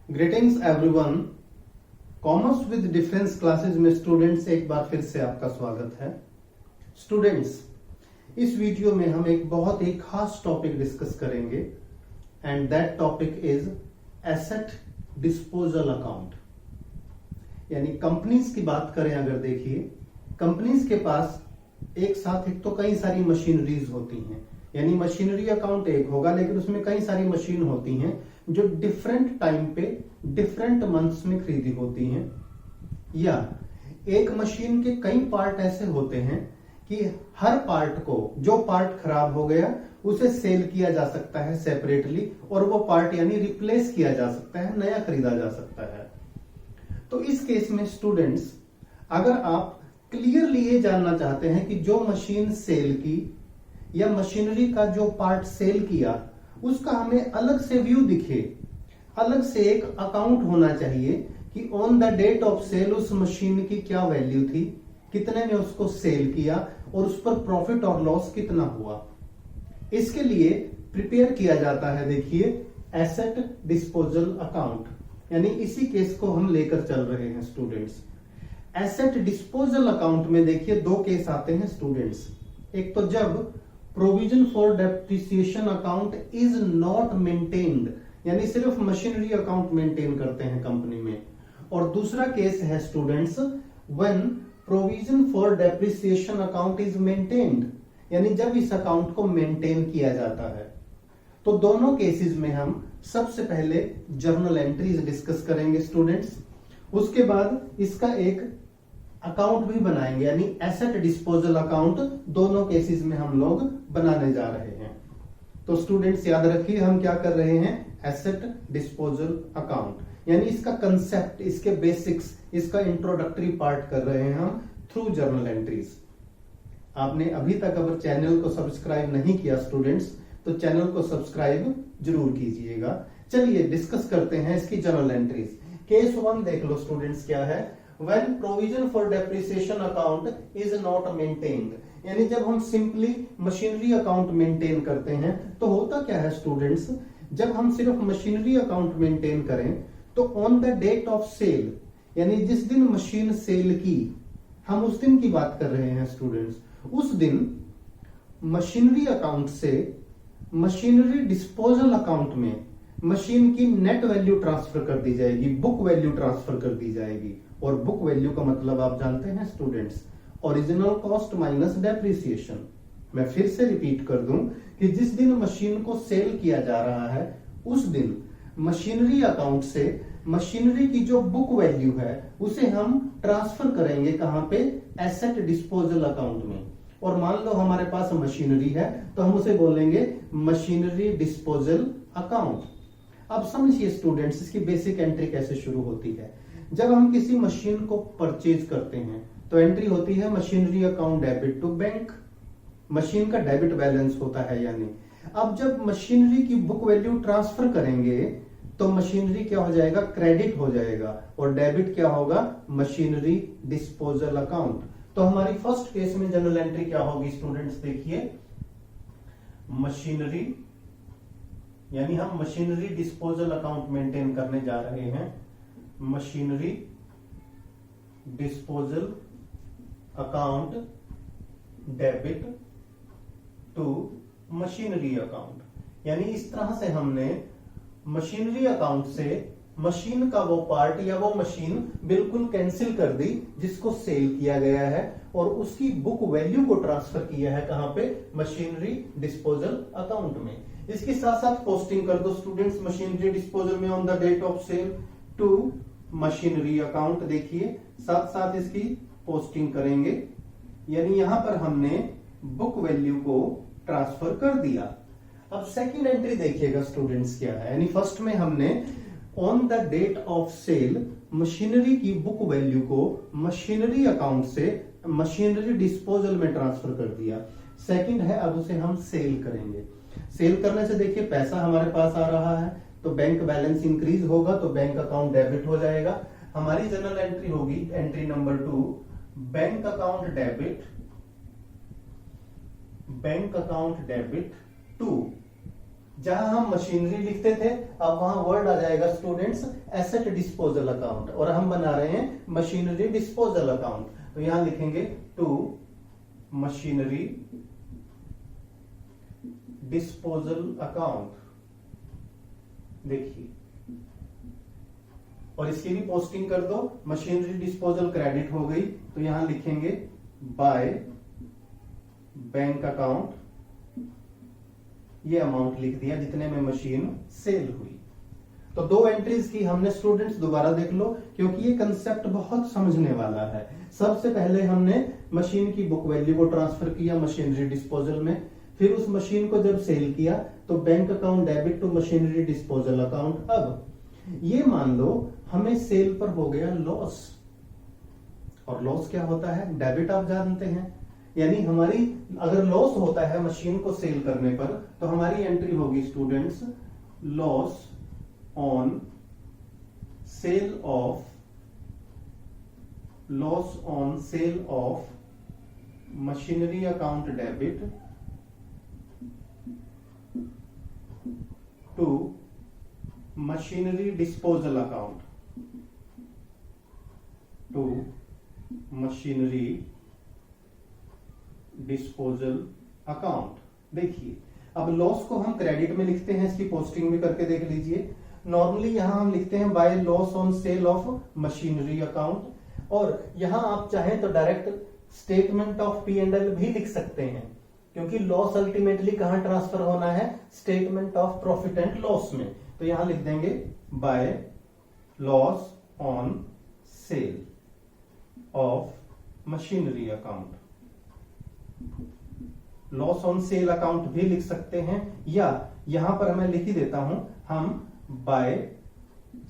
Greetings everyone. Commerce with difference classes में students एक बार फिर से आपका स्वागत है। स्टूडेंट्स, इस वीडियो में हम एक बहुत ही खास टॉपिक डिस्कस करेंगे and that topic is asset disposal account. यानी कंपनीज की बात करें अगर देखिए, कंपनीज के पास एक साथ एक तो कई सारी मशीनरीज होती हैं, यानी मशीनरी अकाउंट एक होगा लेकिन उसमें कई सारी मशीन होती हैं जो डिफरेंट टाइम पे डिफरेंट मंथ्स में खरीदी होती हैं, या एक मशीन के कई पार्ट ऐसे होते हैं कि हर पार्ट को, जो पार्ट खराब हो गया उसे सेल किया जा सकता है सेपरेटली और वो पार्ट यानी रिप्लेस किया जा सकता है, नया खरीदा जा सकता है। तो इस केस में स्टूडेंट्स, अगर आप क्लियरली ये जानना चाहते हैं कि जो मशीन सेल की या मशीनरी का जो पार्ट सेल किया उसका हमें अलग से व्यू दिखे, अलग से एक अकाउंट होना चाहिए कि on the date of sale उस मशीन की क्या वैल्यू थी, कितने में उसको सेल किया और उस पर प्रॉफिट और लॉस कितना हुआ। इसके लिए प्रिपेयर किया जाता है, देखिए, एसेट डिस्पोजल अकाउंट। यानी इसी केस को हम लेकर चल रहे हैं स्टूडेंट्स। एसेट डिस्पोजल अकाउंट में देखिए दो केस आते हैं स्टूडेंट्स। एक तो जब provision for depreciation account is not maintained, यानी सिर्फ मशीनरी अकाउंट मेंटेन करते हैं कंपनी में, और दूसरा केस है students when provision for depreciation account is maintained, यानी जब इस अकाउंट को मेंटेन किया जाता है। तो दोनों केसेस में हम सबसे पहले जर्नल एंट्रीज डिस्कस करेंगे स्टूडेंट्स, उसके बाद इसका एक अकाउंट भी बनाएंगे, यानी एसेट डिस्पोजल अकाउंट दोनों केसेस में हम लोग बनाने जा रहे हैं। तो स्टूडेंट्स याद रखिए हम क्या कर रहे हैं, एसेट डिस्पोजल अकाउंट, यानी इसका कंसेप्ट, इसके बेसिक्स, इसका इंट्रोडक्टरी पार्ट कर रहे हैं हम थ्रू जर्नल एंट्रीज। आपने अभी तक अगर चैनल को सब्सक्राइब नहीं किया स्टूडेंट्स तो चैनल को सब्सक्राइब जरूर कीजिएगा। चलिए डिस्कस करते हैं इसकी जर्नल एंट्रीज। केस 1 देख लो स्टूडेंट्स, क्या है, when provision for depreciation account is not maintained, यानी जब हम सिंपली मशीनरी अकाउंट मेंटेन करते हैं तो होता क्या है स्टूडेंट्स, जब हम सिर्फ मशीनरी अकाउंट मेंटेन करें तो on the date of sale, यानी जिस दिन मशीन सेल की, हम उस दिन की बात कर रहे हैं स्टूडेंट्स, उस दिन मशीनरी अकाउंट से मशीनरी डिस्पोजल अकाउंट में मशीन की नेट वैल्यू ट्रांसफर कर दी जाएगी, बुक वैल्यू ट्रांसफर कर दी जाएगी। और बुक वैल्यू का मतलब आप जानते हैं students, original cost minus depreciation. मैं फिर से रिपीट कर दूं कि जिस दिन मशीन को सेल किया जा रहा है उस दिन मशीनरी अकाउंट से मशीनरी की जो बुक वैल्यू है उसे हम ट्रांसफर करेंगे, कहां पे, एसेट डिस्पोजल अकाउंट में। और मान लो हमारे पास मशीनरी है तो हम उसे बोलेंगे मशीनरी डिस्पोजल अकाउंट। अब समझिए स्टूडेंट्स इसकी बेसिक एंट्री कैसे शुरू होती है। जब हम किसी मशीन को परचेज करते हैं तो एंट्री होती है machinery account debit to bank, machine का डेबिट बैलेंस होता है। यानी अब जब मशीनरी की बुक वैल्यू ट्रांसफर करेंगे तो मशीनरी क्या हो जाएगा, क्रेडिट हो जाएगा, और डेबिट क्या होगा, मशीनरी डिस्पोजल अकाउंट। तो हमारी फर्स्ट केस में जनरल एंट्री क्या होगी स्टूडेंट्स, देखिए, मशीनरी, यानी हम मशीनरी डिस्पोजल अकाउंट मेंटेन करने जा रहे हैं, machinery disposal account debit to machinery account. यानी इस तरह से हमने मशीनरी अकाउंट से मशीन का वो पार्ट या वो मशीन बिल्कुल कैंसिल कर दी जिसको सेल किया गया है, और उसकी बुक वैल्यू को ट्रांसफर किया है कहां पे, मशीनरी डिस्पोजल अकाउंट में। इसके साथ साथ पोस्टिंग कर दो स्टूडेंट्स, मशीनरी डिस्पोजल में on the date of sale to machinery account, देखिए साथ साथ इसकी पोस्टिंग करेंगे, यानी यहां पर हमने बुक वैल्यू को ट्रांसफर कर दिया। अब सेकंड एंट्री देखिएगा स्टूडेंट्स क्या है, यानी फर्स्ट में हमने on the date of sale machinery की बुक वैल्यू को मशीनरी अकाउंट से मशीनरी डिस्पोजल में ट्रांसफर कर दिया। सेकंड है अब उसे हम सेल करेंगे। सेल करने से देखिए पैसा हमारे पास आ रहा है तो बैंक बैलेंस इंक्रीज होगा तो बैंक अकाउंट डेबिट हो जाएगा। हमारी जनरल एंट्री होगी entry number 2, bank account debit, bank account debit to जहां हम मशीनरी लिखते थे अब वहां वर्ड आ जाएगा स्टूडेंट्स एसेट डिस्पोजल अकाउंट, और हम बना रहे हैं मशीनरी डिस्पोजल अकाउंट। तो यहां लिखेंगे टू मशीनरी डिस्पोजल अकाउंट। देखिए, और इसकी भी पोस्टिंग कर दो, मशीनरी डिस्पोजल क्रेडिट हो गई, तो यहां लिखेंगे बाय बैंक अकाउंट, ये अमाउंट लिख दिया जितने में मशीन सेल हुई। तो दो एंट्रीज की हमने स्टूडेंट्स, दोबारा देख लो क्योंकि ये कंसेप्ट बहुत समझने वाला है। सबसे पहले हमने मशीन की बुक वैल्यू को ट्रांसफर किया मशीनरी डिस्पोजल में, फिर उस मशीन को जब सेल किया तो bank account debit to machinery disposal account. अब ये मान लो हमें सेल पर हो गया लॉस, और लॉस क्या होता है, डेबिट आप जानते हैं, यानी हमारी अगर लॉस होता है मशीन को सेल करने पर तो हमारी एंट्री होगी students loss on sale of machinery account debit to machinery disposal account, to machinery disposal account. देखिए, अब लॉस को हम क्रेडिट में लिखते हैं, इसकी पोस्टिंग भी करके देख लीजिए। नॉर्मली यहां हम लिखते हैं by loss on sale of machinery account, और यहां आप चाहें तो डायरेक्ट स्टेटमेंट ऑफ P&L भी लिख सकते हैं, क्योंकि लॉस अल्टीमेटली कहां ट्रांसफर होना है, statement of profit and loss में। तो यहां लिख देंगे by loss on sale of machinery account. Loss on sale account भी लिख सकते हैं, या यहां पर मैं लिख ही देता हूं, हम बाय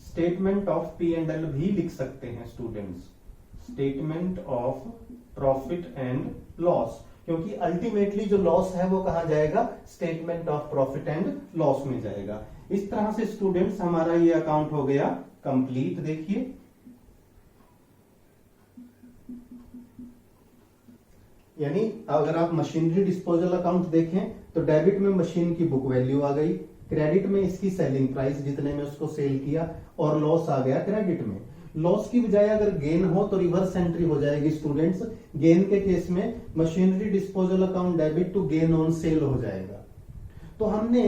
स्टेटमेंट ऑफ P&L भी लिख सकते हैं students, statement of profit and loss, क्योंकि अल्टीमेटली जो लॉस है वो कहां जाएगा, statement of profit and loss में जाएगा। इस तरह से स्टूडेंट्स हमारा ये अकाउंट हो गया कंप्लीट। देखिए, यानी अगर आप मशीनरी डिस्पोजल अकाउंट देखें तो डेबिट में मशीन की बुक वैल्यू आ गई, क्रेडिट में इसकी सेलिंग प्राइस जितने में उसको सेल किया, और लॉस आ गया क्रेडिट में। लॉस की बजाय अगर गेन हो तो रिवर्स एंट्री हो जाएगी स्टूडेंट्स। गेन के केस में machinery disposal account debit to gain on sale हो जाएगा। तो हमने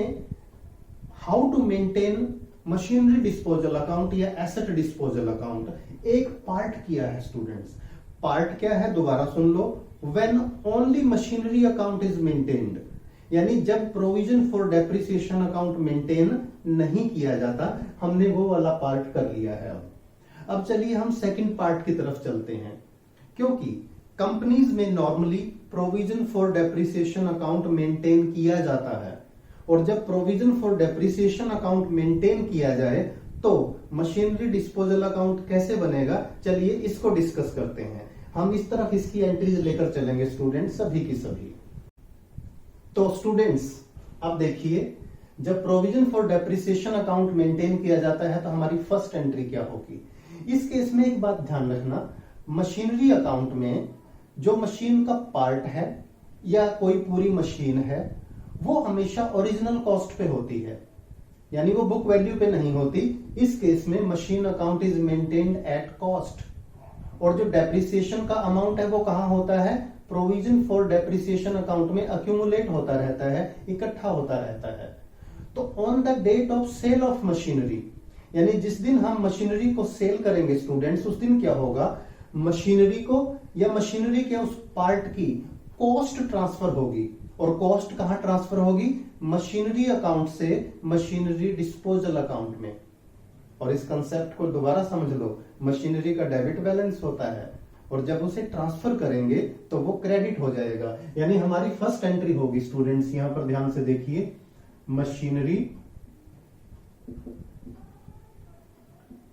how to maintain machinery disposal account या एसेट डिस्पोजल अकाउंट एक पार्ट किया है स्टूडेंट्स। पार्ट क्या है, दोबारा सुन लो, when only machinery account is maintained, यानी जब provision for depreciation account maintain नहीं किया जाता, हमने वो वाला पार्ट कर लिया है। अब चलिए हम सेकंड पार्ट की तरफ चलते हैं, क्योंकि कंपनीज में normally provision for depreciation account maintain किया जाता है, और जब provision for depreciation account maintain किया जाए तो मशीनरी डिस्पोजल अकाउंट कैसे बनेगा, चलिए इसको डिस्कस करते हैं। हम इस तरफ इसकी एंट्रीज लेकर चलेंगे स्टूडेंट्स, सभी की सभी। तो स्टूडेंट्स अब देखिए, जब provision for depreciation account maintain किया जाता है तो हमारी फर्स्ट एंट्री क्या होगी। इस केस में एक बात ध्यान रखना, मशीनरी अकाउंट में जो मशीन का पार्ट है या कोई पूरी मशीन है वो हमेशा ओरिजिनल कॉस्ट पे होती है, यानी वो बुक वैल्यू पे नहीं होती। इस केस में machine account is maintained at cost, और जो डेप्रिसिएशन का अमाउंट है वो कहां होता है, प्रोविजन फॉर डेप्रिसिएशन अकाउंट में अक्यूमुलेट होता रहता है, इकट्ठा होता रहता है। तो on the date of sale of machinery, यानी जिस दिन हम मशीनरी को सेल करेंगे स्टूडेंट्स, उस दिन क्या होगा, मशीनरी को या मशीनरी के उस पार्ट की कॉस्ट ट्रांसफर होगी, और कॉस्ट कहां ट्रांसफर होगी, मशीनरी अकाउंट से मशीनरी डिस्पोजल अकाउंट में। और इस कंसेप्ट को दोबारा समझ लो, मशीनरी का डेबिट बैलेंस होता है, और जब उसे ट्रांसफर करेंगे तो वो क्रेडिट हो जाएगा। यानी हमारी फर्स्ट एंट्री होगी स्टूडेंट्स, यहां पर ध्यान से देखिए, machinery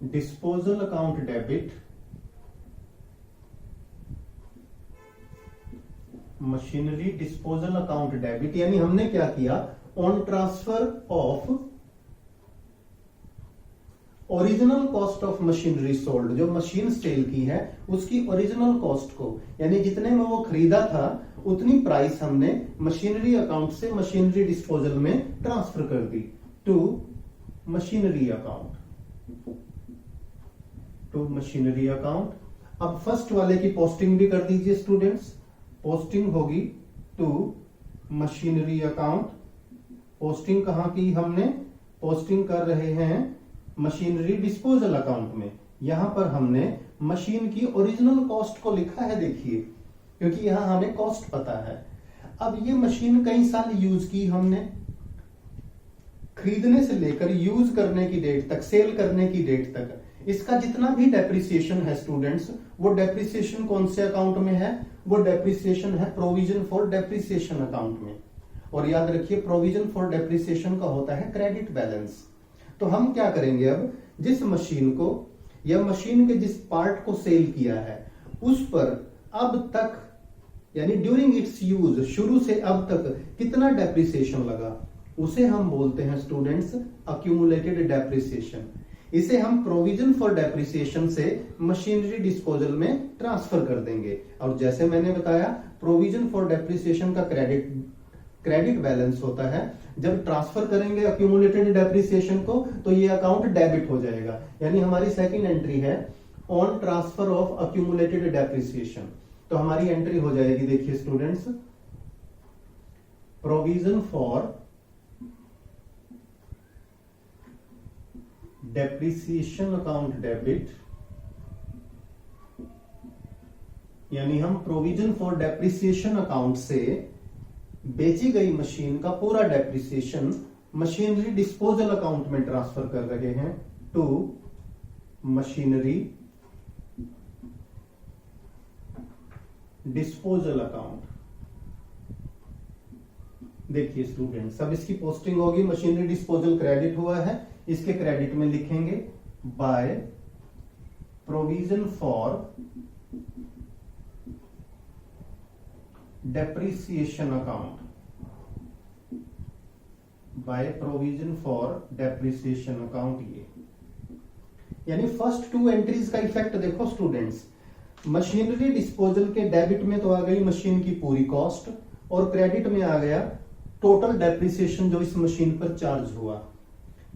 disposal account debit, machinery disposal account debit, यानी हमने क्या किया, on transfer of original cost of machinery sold, जो मशीन सेल की है उसकी ओरिजिनल कॉस्ट को, यानी जितने में वो खरीदा था उतनी प्राइस हमने मशीनरी अकाउंट से मशीनरी डिस्पोजल में ट्रांसफर कर दी to machinery account, to machinery account. अब फर्स्ट वाले की पोस्टिंग भी कर दीजिए स्टूडेंट्स। पोस्टिंग होगी टू मशीनरी अकाउंट। पोस्टिंग कहां की हमने? पोस्टिंग कर रहे हैं मशीनरी डिस्पोजल अकाउंट में। यहां पर हमने मशीन की ओरिजिनल कॉस्ट को लिखा है, देखिए, क्योंकि यहां हमें कॉस्ट पता है। अब ये मशीन कई साल यूज की हमने, खरीदने से लेकर यूज करने की डेट तक, सेल करने की डेट तक, इसका जितना भी डेप्रिसिएशन है स्टूडेंट्स, वो डेप्रिसिएशन कौन से अकाउंट में है? वो डेप्रिसिएशन है प्रोविजन फॉर डेप्रिसिएशन अकाउंट में। और याद रखिए प्रोविजन फॉर डेप्रिसिएशन का होता है क्रेडिट बैलेंस। तो हम क्या करेंगे, अब जिस मशीन को या मशीन के जिस पार्ट को सेल किया है उस पर अब तक यानी ड्यूरिंग इट्स यूज, शुरू से अब तक कितना डेप्रिसिएशन लगा, उसे हम बोलते हैं स्टूडेंट्स अक्यूमुलेटेड डेप्रिसिएशन। इसे हम प्रोविजन फॉर डेप्रिसिएशन से मशीनरी डिस्पोजल में ट्रांसफर कर देंगे। और जैसे मैंने बताया प्रोविजन फॉर डेप्रिसिएशन का क्रेडिट बैलेंस होता है। जब ट्रांसफर करेंगे अक्यूमुलेटेड डेप्रिसिएशन को तो ये अकाउंट डेबिट हो जाएगा, यानी हमारी सेकंड एंट्री है on transfer of accumulated depreciation. तो हमारी एंट्री हो जाएगी, देखिए students, provision for depreciation account debit, यानी हम प्रोविजन फॉर डेप्रिसिएशन अकाउंट से बेची गई मशीन का पूरा डेप्रिसिएशन मशीनरी डिस्पोजल अकाउंट में ट्रांसफर कर रहे हैं टू मशीनरी डिस्पोजल अकाउंट। देखिए स्टूडेंट्स, अब इसकी पोस्टिंग होगी मशीनरी डिस्पोजल क्रेडिट हुआ है, इसके क्रेडिट में लिखेंगे by provision for depreciation account, by provision for depreciation account. ये यानी फर्स्ट टू एंट्रीज का इफेक्ट देखो स्टूडेंट्स, मशीनरी डिस्पोजल के डेबिट में तो आ गई मशीन की पूरी कॉस्ट और क्रेडिट में आ गया टोटल डेप्रिसिएशन जो इस मशीन पर चार्ज हुआ।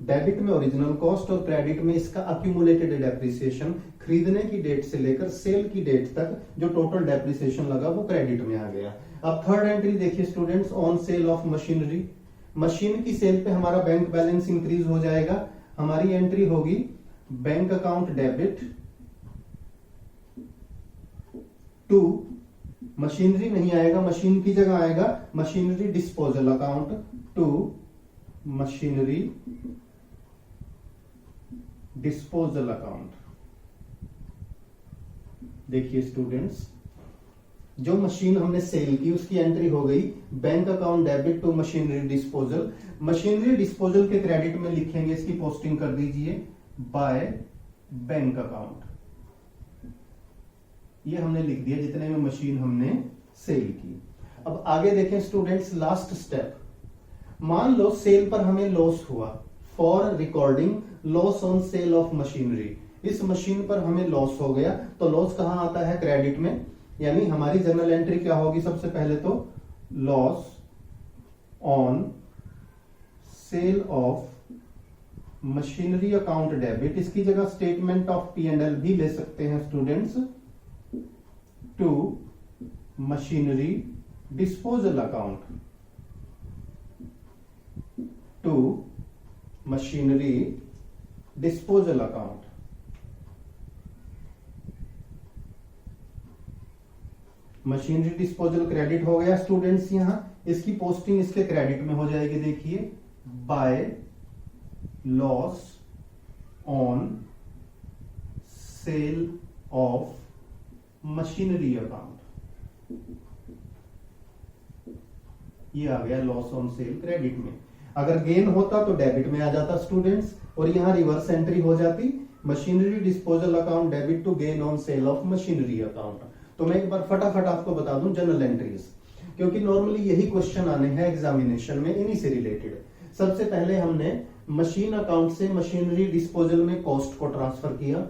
डेबिट में ओरिजिनल कॉस्ट और क्रेडिट में इसका अक्यूमुलेटेड डेप्रिसिएशन, खरीदने की डेट से लेकर सेल की डेट तक जो टोटल डेप्रिसिएशन लगा वो क्रेडिट में आ गया। अब थर्ड एंट्री देखिए students, on sale of machinery. Machine की सेल पे हमारा बैंक बैलेंस इंक्रीज हो जाएगा। हमारी एंट्री होगी bank account debit to, machinery नहीं आएगा, मशीन की जगह आएगा machinery disposal account to machinery disposal account. देखिए स्टूडेंट्स, जो मशीन हमने सेल की उसकी एंट्री हो गई bank account debit to machinery disposal. Machinery disposal के क्रेडिट में लिखेंगे, इसकी पोस्टिंग कर दीजिए बाय बैंक अकाउंट। ये हमने लिख दिया जितने में मशीन हमने सेल की। अब आगे देखें स्टूडेंट्स, लास्ट स्टेप। मान लो सेल पर हमें लॉस हुआ, for recording loss on sale of machinery. इस मशीन पर हमें लॉस हो गया, तो लॉस कहां आता है? क्रेडिट में। यानी हमारी जर्नल एंट्री क्या होगी? सबसे पहले तो loss on sale of machinery account debit, इसकी जगह स्टेटमेंट ऑफ P&L भी ले सकते हैं students, to machinery disposal account, to machinery disposal account. Machinery disposal credit हो गया स्टूडेंट्स, यहां इसकी पोस्टिंग इसके क्रेडिट में हो जाएगी। देखिए by loss on sale of machinery account, ये आ गया लॉस ऑन सेल क्रेडिट में। अगर गेन होता तो डेबिट में आ जाता स्टूडेंट्स, और यहां रिवर्स एंट्री हो जाती machinery disposal account debit to gain on sale of machinery account. तो मैं एक बार फटाफट आपको बता दूं जनरल एंट्रीज, क्योंकि नॉर्मली यही क्वेश्चन आने हैं एग्जामिनेशन में इन्हीं से रिलेटेड। सबसे पहले हमने मशीन अकाउंट से मशीनरी डिस्पोजल में कॉस्ट को ट्रांसफर किया,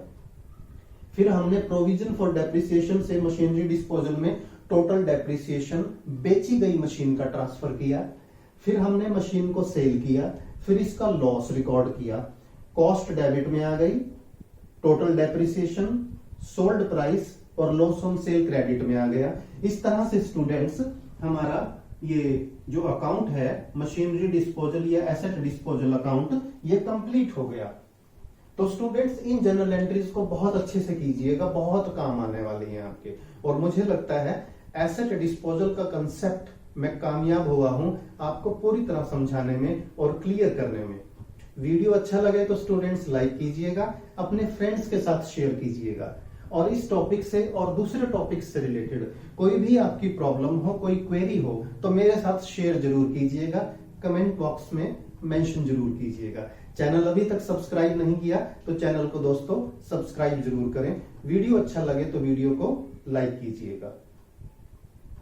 फिर हमने प्रोविजन फॉर डेप्रिसिएशन से मशीनरी डिस्पोजल में टोटल डेप्रिसिएशन, बेची गई मशीन का ट्रांसफर किया, फिर हमने मशीन को सेल किया, फिर इसका लॉस रिकॉर्ड किया, कॉस्ट डेबिट में आ गई, टोटल डेप्रिसिएशन, सोल्ड प्राइस और लॉस ऑन सेल क्रेडिट में आ गया। इस तरह से स्टूडेंट्स हमारा ये जो अकाउंट है मशीनरी डिस्पोजल या एसेट डिस्पोजल अकाउंट, ये कंप्लीट हो गया। तो स्टूडेंट्स इन जनरल एंट्रीज को बहुत अच्छे से कीजिएगा, बहुत काम आने वाली हैं आपके। और मुझे लगता है एसेट डिस्पोजल का कंसेप्ट मैं कामयाब हुआ हूं आपको पूरी तरह समझाने में और क्लियर करने में। वीडियो अच्छा लगे तो स्टूडेंट्स लाइक कीजिएगा, अपने फ्रेंड्स के साथ शेयर कीजिएगा, और इस टॉपिक से और दूसरे टॉपिक से रिलेटेड कोई भी आपकी प्रॉब्लम हो, कोई क्वेरी हो, तो मेरे साथ शेयर जरूर कीजिएगा, कमेंट बॉक्स में मेंशन जरूर कीजिएगा। चैनल अभी तक सब्सक्राइब नहीं किया तो चैनल को दोस्तों सब्सक्राइब जरूर करें। वीडियो अच्छा लगे तो वीडियो को लाइक कीजिएगा।